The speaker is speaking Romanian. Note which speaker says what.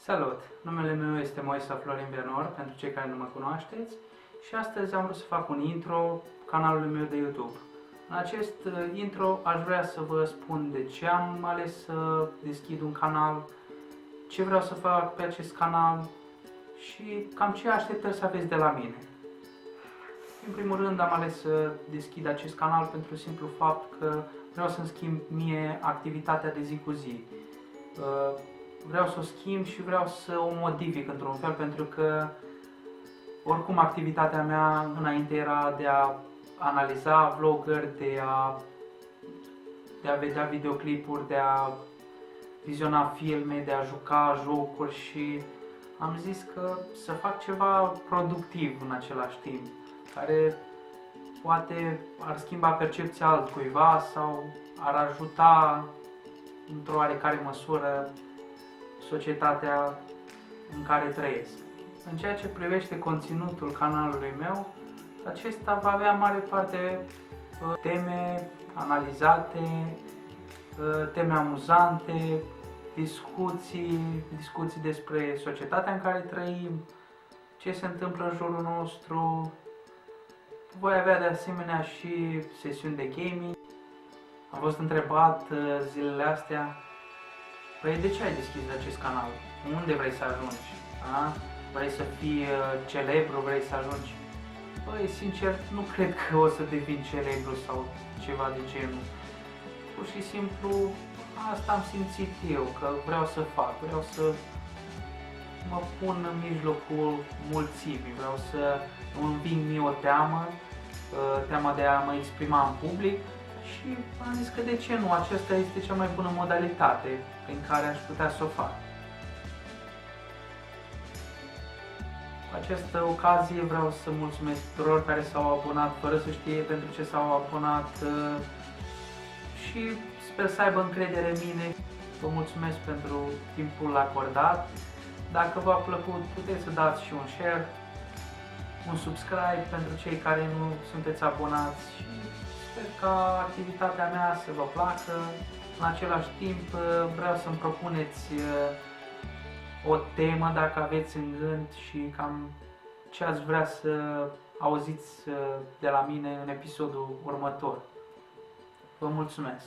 Speaker 1: Salut! Numele meu este Moisa Florin Bernor, pentru cei care nu mă cunoașteți, și astăzi am vrut să fac un intro canalului meu de YouTube. În acest intro aș vrea să vă spun de ce am ales să deschid un canal, ce vreau să fac pe acest canal și cam ce așteptări să aveți de la mine. În primul rând am ales să deschid acest canal pentru simplu fapt că vreau să-mi schimb mie activitatea de zi cu zi. Vreau să o schimb și vreau să o modific într-un fel, pentru că oricum activitatea mea înainte era de a analiza vlogări, de a vedea videoclipuri, de a viziona filme, de a juca jocuri, și am zis că să fac ceva productiv în același timp, care poate ar schimba percepția altcuiva sau ar ajuta într-o oarecare măsură societatea în care trăiesc. În ceea ce privește conținutul canalului meu, acesta va avea mare parte teme analizate, teme amuzante, discuții despre societatea în care trăim, ce se întâmplă în jurul nostru. Voi avea de asemenea și sesiuni de gaming. Am fost întrebat zilele astea: păi de ce ai deschis acest canal? Unde vrei să ajungi? A? Vrei să fii celebru? Vrei să ajungi? Păi, sincer, nu cred că o să devin celebru sau ceva de genul. Pur și simplu, asta am simțit eu, că vreau să fac. Vreau să mă pun în mijlocul mulțimii. Vreau să îmi înving mie o teamă, teama de a mă exprima în public. Și am zis că de ce nu, aceasta este cea mai bună modalitate prin care aș putea să o fac. Cu această ocazie vreau să mulțumesc tuturor care s-au abonat fără să știe pentru ce s-au abonat și sper să aibă încredere în mine. Vă mulțumesc pentru timpul acordat. Dacă v-a plăcut, puteți să dați și un share, un subscribe pentru cei care nu sunteți abonați. Sper ca activitatea mea să vă placă. În același timp vreau să-mi propuneți o temă dacă aveți în gând și cam ce ați vrea să auziți de la mine în episodul următor. Vă mulțumesc!